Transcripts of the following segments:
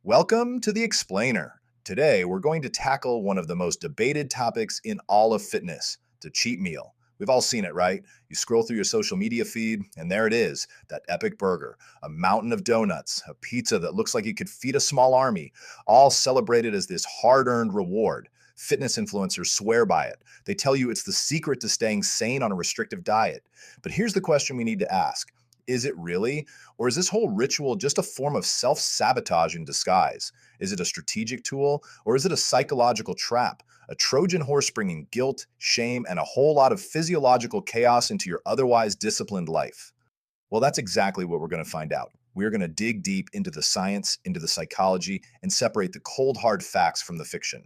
Welcome to the Explainer. Today, we're going to tackle one of the most debated topics in all of fitness, the cheat meal. We've all seen it, right? You scroll through your social media feed, and there it is, that epic burger, a mountain of donuts, a pizza that looks like it could feed a small army, all celebrated as this hard-earned reward. Fitness influencers swear by it. They tell you it's the secret to staying sane on a restrictive diet. But here's the question we need to ask. Is it really? Or is this whole ritual just a form of self sabotage in disguise? Is it a strategic tool, or is it a psychological trap? A Trojan horse bringing guilt, shame, and a whole lot of physiological chaos into your otherwise disciplined life? Well, that's exactly what we're going to find out. We're going to dig deep into the science, into the psychology, and separate the cold, hard facts from the fiction.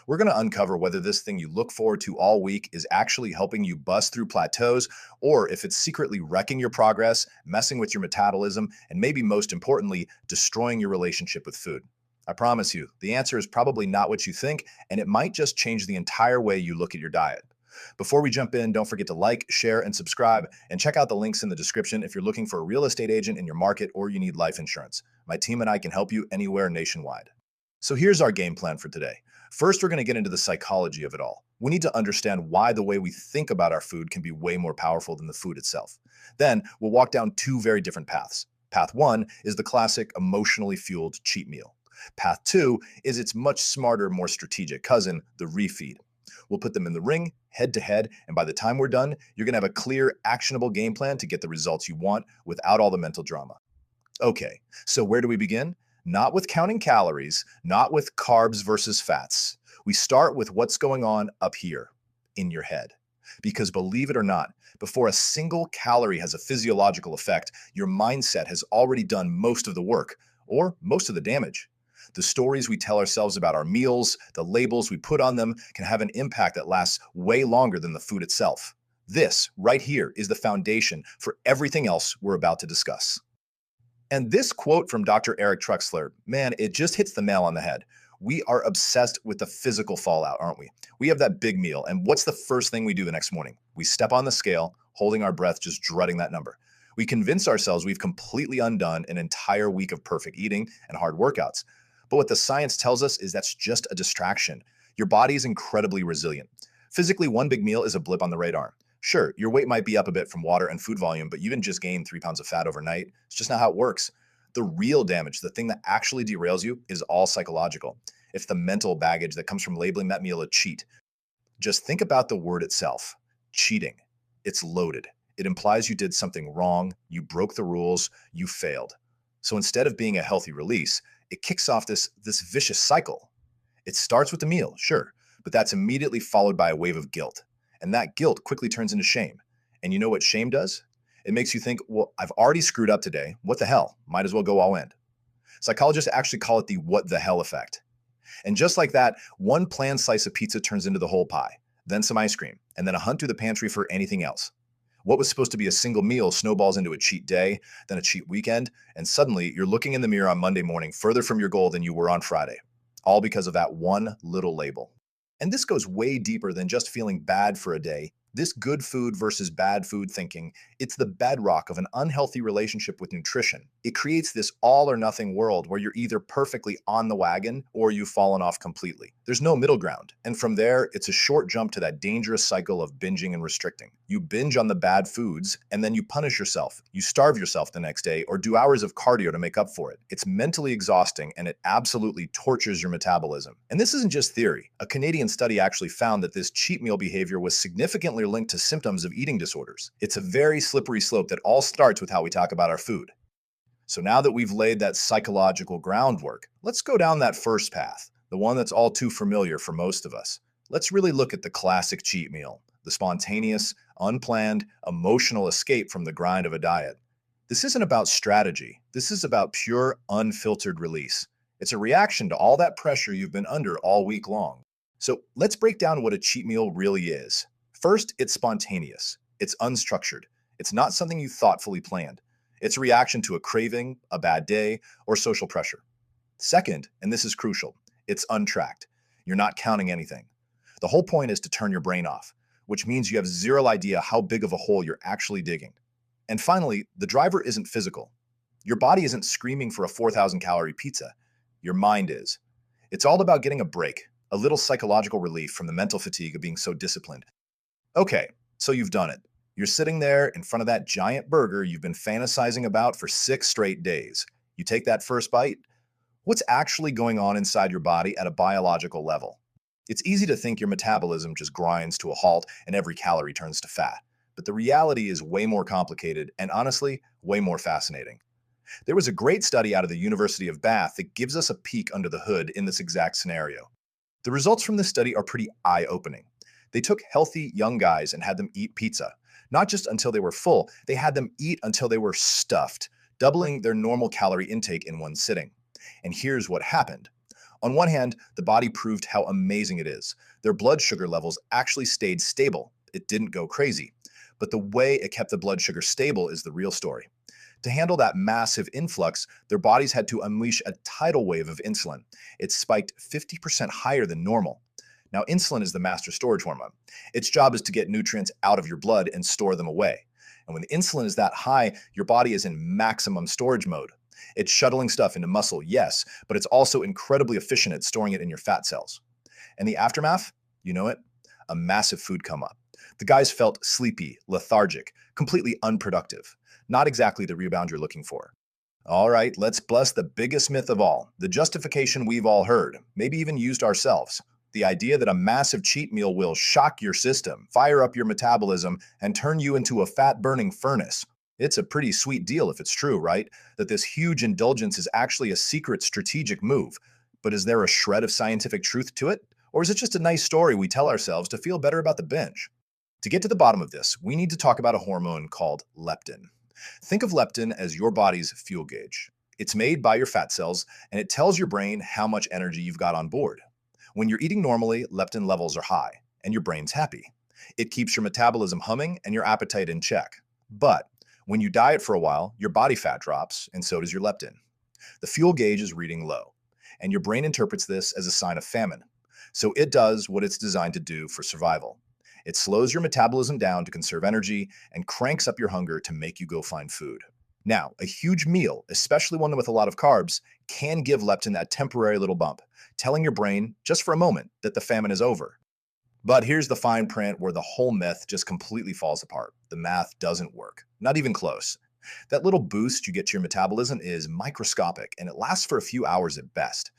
We're going to uncover whether this thing you look forward to all week is actually helping you bust through plateaus, or if it's secretly wrecking your progress, messing with your metabolism, and maybe most importantly, destroying your relationship with food. I promise you, the answer is probably not what you think, and it might just change the entire way you look at your diet. Before we jump in, don't forget to like, share, and subscribe, and check out the links in the description if you're looking for a real estate agent in your market or you need life insurance. My team and I can help you anywhere nationwide. So here's our game plan for today. First, we're going to get into the psychology of it all. We need to understand why the way we think about our food can be way more powerful than the food itself. Then, we'll walk down two very different paths. Path one is the classic emotionally fueled cheat meal. Path two is its much smarter, more strategic cousin, the refeed. We'll put them in the ring, head to head, and by the time we're done, you're going to have a clear, actionable game plan to get the results you want without all the mental drama. Okay, so where do we begin? Not with counting calories, not with carbs versus fats. We start with what's going on up here in your head. Because believe it or not, before a single calorie has a physiological effect, your mindset has already done most of the work, or most of the damage. The stories we tell ourselves about our meals, the labels we put on them, can have an impact that lasts way longer than the food itself. This, right here, is the foundation for everything else we're about to discuss. And this quote from Dr. Eric Truxler, man, it just hits the nail on the head. We are obsessed with the physical fallout, aren't we? We have that big meal, and what's the first thing we do the next morning? We step on the scale, holding our breath, just dreading that number. We convince ourselves we've completely undone an entire week of perfect eating and hard workouts. But what the science tells us is that's just a distraction. Your body is incredibly resilient. Physically, one big meal is a blip on the radar. Sure, your weight might be up a bit from water and food volume, but you didn't just gain 3 pounds of fat overnight. It's just not how it works. The real damage, the thing that actually derails you, is all psychological. It's the mental baggage that comes from labeling that meal a cheat. Just think about the word itself, cheating. It's loaded. It implies you did something wrong, you broke the rules, you failed. So instead of being a healthy release, it kicks off this vicious cycle. It starts with the meal, sure, but that's immediately followed by a wave of guilt. And that guilt quickly turns into shame. And you know what shame does? It makes you think, well, I've already screwed up today. What the hell? Might as well go all in. Psychologists actually call it the what the hell effect. And just like that, one planned slice of pizza turns into the whole pie, then some ice cream, and then a hunt through the pantry for anything else. What was supposed to be a single meal snowballs into a cheat day, then a cheat weekend, and suddenly you're looking in the mirror on Monday morning further from your goal than you were on Friday, all because of that one little label. And this goes way deeper than just feeling bad for a day. This good food versus bad food thinking, it's the bedrock of an unhealthy relationship with nutrition. It creates this all or nothing world where you're either perfectly on the wagon or you've fallen off completely. There's no middle ground. And from there, it's a short jump to that dangerous cycle of binging and restricting. You binge on the bad foods and then you punish yourself. You starve yourself the next day or do hours of cardio to make up for it. It's mentally exhausting and it absolutely tortures your metabolism. And this isn't just theory. A Canadian study actually found that this cheat meal behavior was significantly linked to symptoms of eating disorders. It's a very slippery slope that all starts with how we talk about our food. So now that we've laid that psychological groundwork, let's go down that first path, the one that's all too familiar for most of us. Let's really look at the classic cheat meal, the spontaneous, unplanned, emotional escape from the grind of a diet. This isn't about strategy. This is about pure, unfiltered release. It's a reaction to all that pressure you've been under all week long. So let's break down what a cheat meal really is. First, it's spontaneous. It's unstructured. It's not something you thoughtfully planned. It's a reaction to a craving, a bad day, or social pressure. Second, and this is crucial, it's untracked. You're not counting anything. The whole point is to turn your brain off, which means you have zero idea how big of a hole you're actually digging. And finally, the driver isn't physical. Your body isn't screaming for a 4,000 calorie pizza. Your mind is. It's all about getting a break, a little psychological relief from the mental fatigue of being so disciplined. Okay, so you've done it. You're sitting there in front of that giant burger you've been fantasizing about for 6 straight days. You take that first bite. What's actually going on inside your body at a biological level? It's easy to think your metabolism just grinds to a halt and every calorie turns to fat. But the reality is way more complicated and honestly, way more fascinating. There was a great study out of the University of Bath that gives us a peek under the hood in this exact scenario. The results from this study are pretty eye opening. They took healthy young guys and had them eat pizza. Not just until they were full, they had them eat until they were stuffed, doubling their normal calorie intake in one sitting. And here's what happened. On one hand, the body proved how amazing it is. Their blood sugar levels actually stayed stable. It didn't go crazy. But the way it kept the blood sugar stable is the real story. To handle that massive influx, their bodies had to unleash a tidal wave of insulin. It spiked 50% higher than normal. Now, insulin is the master storage hormone. Its job is to get nutrients out of your blood and store them away. And when the insulin is that high, your body is in maximum storage mode. It's shuttling stuff into muscle, yes, but it's also incredibly efficient at storing it in your fat cells. And the aftermath? You know it? A massive food come up. The guys felt sleepy, lethargic, completely unproductive. Not exactly the rebound you're looking for. All right, let's bless the biggest myth of all, the justification we've all heard, maybe even used ourselves. The idea that a massive cheat meal will shock your system, fire up your metabolism, and turn you into a fat-burning furnace. It's a pretty sweet deal if it's true, right? That this huge indulgence is actually a secret strategic move. But is there a shred of scientific truth to it? Or is it just a nice story we tell ourselves to feel better about the binge? To get to the bottom of this, we need to talk about a hormone called leptin. Think of leptin as your body's fuel gauge. It's made by your fat cells, and it tells your brain how much energy you've got on board. When you're eating normally, leptin levels are high, and your brain's happy. It keeps your metabolism humming and your appetite in check. But when you diet for a while, your body fat drops, and so does your leptin. The fuel gauge is reading low, and your brain interprets this as a sign of famine. So it does what it's designed to do for survival. It slows your metabolism down to conserve energy and cranks up your hunger to make you go find food. Now, a huge meal, especially one with a lot of carbs, can give leptin that temporary little bump, telling your brain, just for a moment, that the famine is over. But here's the fine print where the whole myth just completely falls apart. The math doesn't work. Not even close. That little boost you get to your metabolism is microscopic, and it lasts for a few hours at best.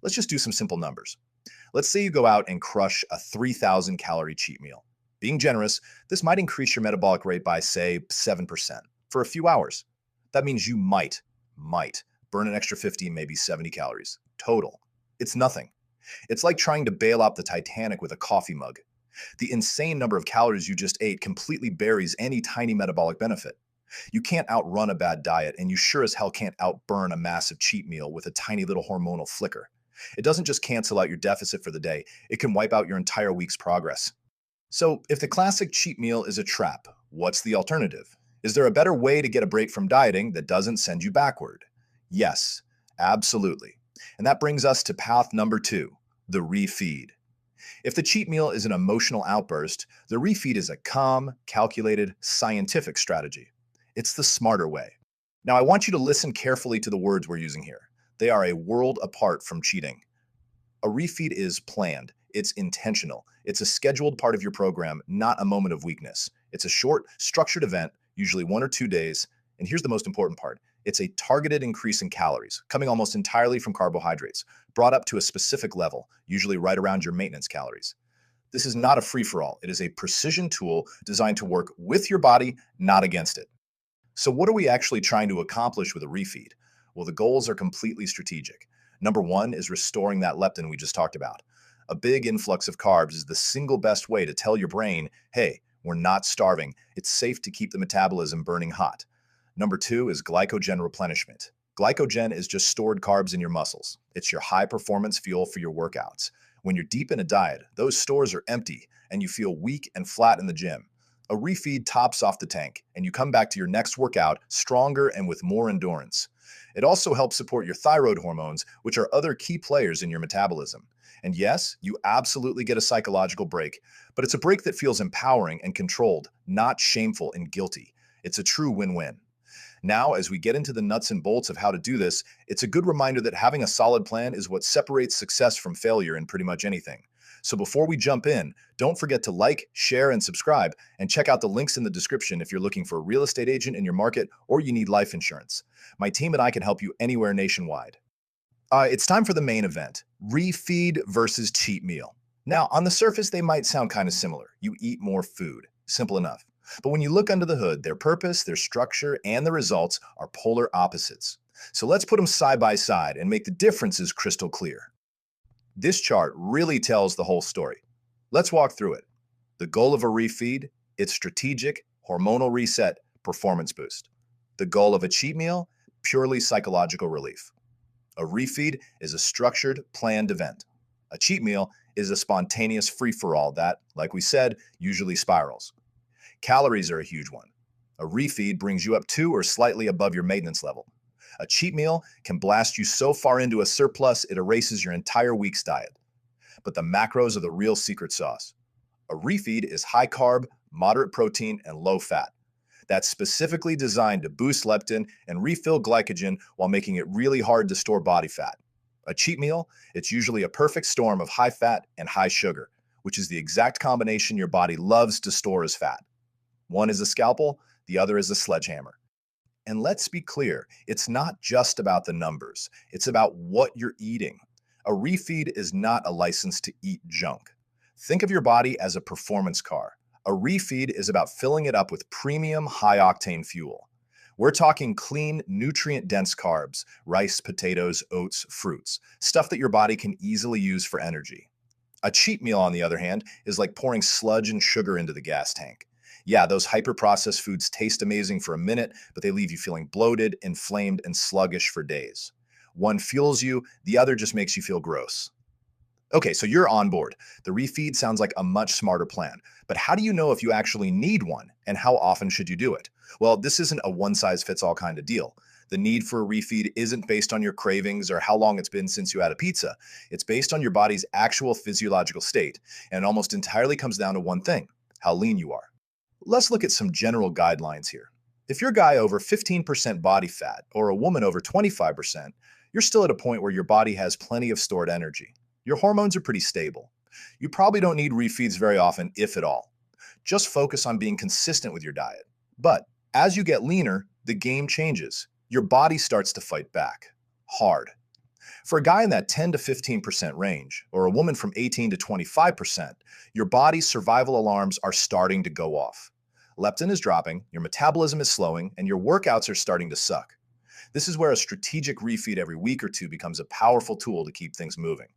Let's just do some simple numbers. Let's say you go out and crush a 3,000 calorie cheat meal. Being generous, this might increase your metabolic rate by, say, 7% for a few hours. That means you might burn an extra 50, maybe 70 calories total. It's nothing. It's like trying to bail out the Titanic with a coffee mug. The insane number of calories you just ate completely buries any tiny metabolic benefit. You can't outrun a bad diet, and you sure as hell can't outburn a massive cheat meal with a tiny little hormonal flicker. It doesn't just cancel out your deficit for the day, it can wipe out your entire week's progress. So, if the classic cheat meal is a trap, what's the alternative? Is there a better way to get a break from dieting that doesn't send you backward? Yes, absolutely. And that brings us to path number 2, the refeed. If the cheat meal is an emotional outburst, the refeed is a calm, calculated, scientific strategy. It's the smarter way. Now, I want you to listen carefully to the words we're using here. They are a world apart from cheating. A refeed is planned. It's intentional. It's a scheduled part of your program, not a moment of weakness. It's a short, structured event, usually 1 or 2 days. And here's the most important part. It's a targeted increase in calories, coming almost entirely from carbohydrates, brought up to a specific level, usually right around your maintenance calories. This is not a free-for-all. It is a precision tool designed to work with your body, not against it. So what are we actually trying to accomplish with a refeed? Well, the goals are completely strategic. Number one is restoring that leptin we just talked about. A big influx of carbs is the single best way to tell your brain, hey, we're not starving. It's safe to keep the metabolism burning hot. Number two is glycogen replenishment. Glycogen is just stored carbs in your muscles. It's your high-performance fuel for your workouts. When you're deep in a diet, those stores are empty, and you feel weak and flat in the gym. A refeed tops off the tank, and you come back to your next workout stronger and with more endurance. It also helps support your thyroid hormones, which are other key players in your metabolism. And yes, you absolutely get a psychological break, but it's a break that feels empowering and controlled, not shameful and guilty. It's a true win-win. Now, as we get into the nuts and bolts of how to do this, it's a good reminder that having a solid plan is what separates success from failure in pretty much anything. So before we jump in, don't forget to like, share, and subscribe, and check out the links in the description if you're looking for a real estate agent in your market or you need life insurance. My team and I can help you anywhere nationwide. It's time for the main event, refeed versus cheat meal. Now, on the surface, they might sound kind of similar. You eat more food. Simple enough. But when you look under the hood, their purpose, their structure, and the results are polar opposites. So let's put them side by side and make the differences crystal clear. This chart really tells the whole story. Let's walk through it. The goal of a refeed, it's strategic, hormonal reset, performance boost. The goal of a cheat meal, purely psychological relief. A refeed is a structured, planned event. A cheat meal is a spontaneous free-for-all that, like we said, usually spirals. Calories are a huge one. A refeed brings you up to or slightly above your maintenance level. A cheat meal can blast you so far into a surplus it erases your entire week's diet. But the macros are the real secret sauce. A refeed is high carb, moderate protein, and low fat. That's specifically designed to boost leptin and refill glycogen while making it really hard to store body fat. A cheat meal, it's usually a perfect storm of high fat and high sugar, which is the exact combination your body loves to store as fat. One is a scalpel, the other is a sledgehammer. And let's be clear, it's not just about the numbers, it's about what you're eating. A refeed is not a license to eat junk. Think of your body as a performance car. A refeed is about filling it up with premium, high-octane fuel. We're talking clean, nutrient-dense carbs, rice, potatoes, oats, fruits, stuff that your body can easily use for energy. A cheat meal, on the other hand, is like pouring sludge and sugar into the gas tank. Yeah, those hyper-processed foods taste amazing for a minute, but they leave you feeling bloated, inflamed, and sluggish for days. One fuels you, the other just makes you feel gross. Okay, so you're on board. The refeed sounds like a much smarter plan, but how do you know if you actually need one, and how often should you do it? Well, this isn't a one-size-fits-all kind of deal. The need for a refeed isn't based on your cravings or how long it's been since you had a pizza. It's based on your body's actual physiological state, and it almost entirely comes down to one thing: how lean you are. Let's look at some general guidelines here. If you're a guy over 15% body fat or a woman over 25%, you're still at a point where your body has plenty of stored energy. Your hormones are pretty stable. You probably don't need refeeds very often, if at all. Just focus on being consistent with your diet. But as you get leaner, the game changes. Your body starts to fight back. Hard. For a guy in that 10 to 15% range, or a woman from 18 to 25%, your body's survival alarms are starting to go off. Leptin is dropping, your metabolism is slowing, and your workouts are starting to suck. This is where a strategic refeed every week or two becomes a powerful tool to keep things moving.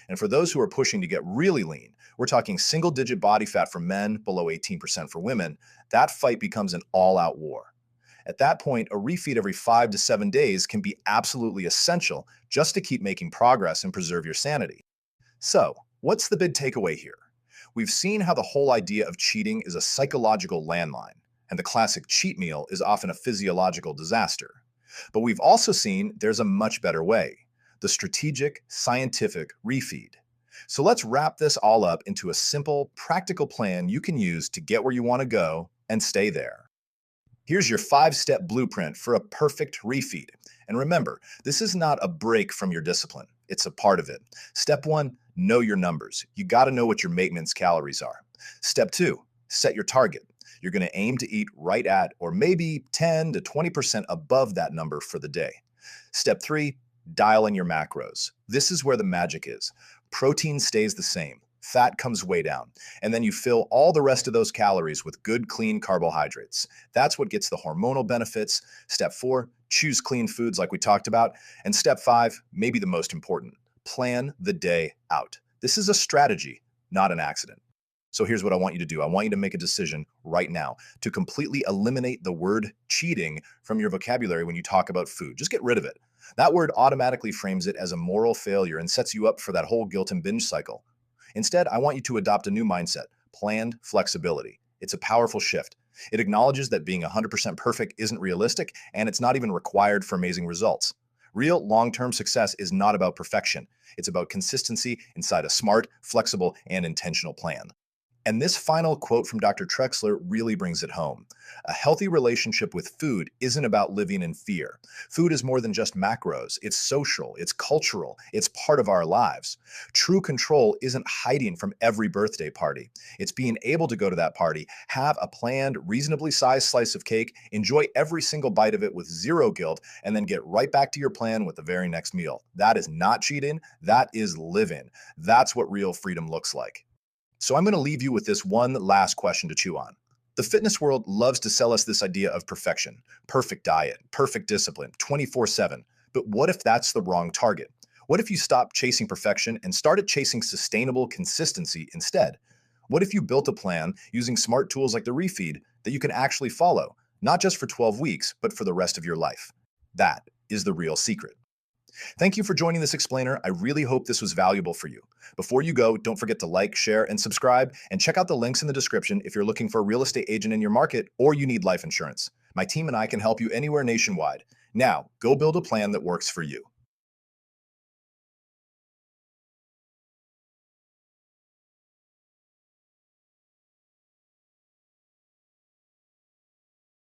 And for those who are pushing to get really lean, we're talking single-digit body fat for men, below 18% for women, that fight becomes an all-out war. At that point, a refeed every 5 to 7 days can be absolutely essential just to keep making progress and preserve your sanity. So, what's the big takeaway here? We've seen how the whole idea of cheating is a psychological landmine, and the classic cheat meal is often a physiological disaster. But we've also seen there's a much better way: the strategic, scientific refeed. So let's wrap this all up into a simple, practical plan you can use to get where you want to go and stay there. Here's your 5-step blueprint for a perfect refeed. And remember, this is not a break from your discipline. It's a part of it. Step 1, know your numbers. You got to know what your maintenance calories are. Step 2, set your target. You're going to aim to eat right at or maybe 10 to 20% above that number for the day. Step 3, dial in your macros. This is where the magic is. Protein stays the same. Fat comes way down. And then you fill all the rest of those calories with good, clean carbohydrates. That's what gets the hormonal benefits. Step 4, choose clean foods like we talked about. And step 5, maybe the most important, plan the day out. This is a strategy, not an accident. So here's what I want you to do. I want you to make a decision right now to completely eliminate the word cheating from your vocabulary when you talk about food. Just get rid of it. That word automatically frames it as a moral failure and sets you up for that whole guilt and binge cycle. Instead, I want you to adopt a new mindset: planned flexibility. It's a powerful shift. It acknowledges that being 100% perfect isn't realistic, and it's not even required for amazing results. Real long-term success is not about perfection. It's about consistency inside a smart, flexible, and intentional plan. And this final quote from Dr. Trexler really brings it home. A healthy relationship with food isn't about living in fear. Food is more than just macros. It's social, it's cultural, it's part of our lives. True control isn't hiding from every birthday party. It's being able to go to that party, have a planned, reasonably sized slice of cake, enjoy every single bite of it with zero guilt, and then get right back to your plan with the very next meal. That is not cheating, that is living. That's what real freedom looks like. So I'm going to leave you with this one last question to chew on. The fitness world loves to sell us this idea of perfection, perfect diet, perfect discipline, 24/7. But what if that's the wrong target? What if you stopped chasing perfection and started chasing sustainable consistency instead? What if you built a plan using smart tools like the refeed that you can actually follow, not just for 12 weeks, but for the rest of your life? That is the real secret. Thank you for joining this explainer. I really hope this was valuable for you. Before you go, don't forget to like, share, and subscribe, and check out the links in the description if you're looking for a real estate agent in your market or you need life insurance. My team and I can help you anywhere nationwide. Now, go build a plan that works for you.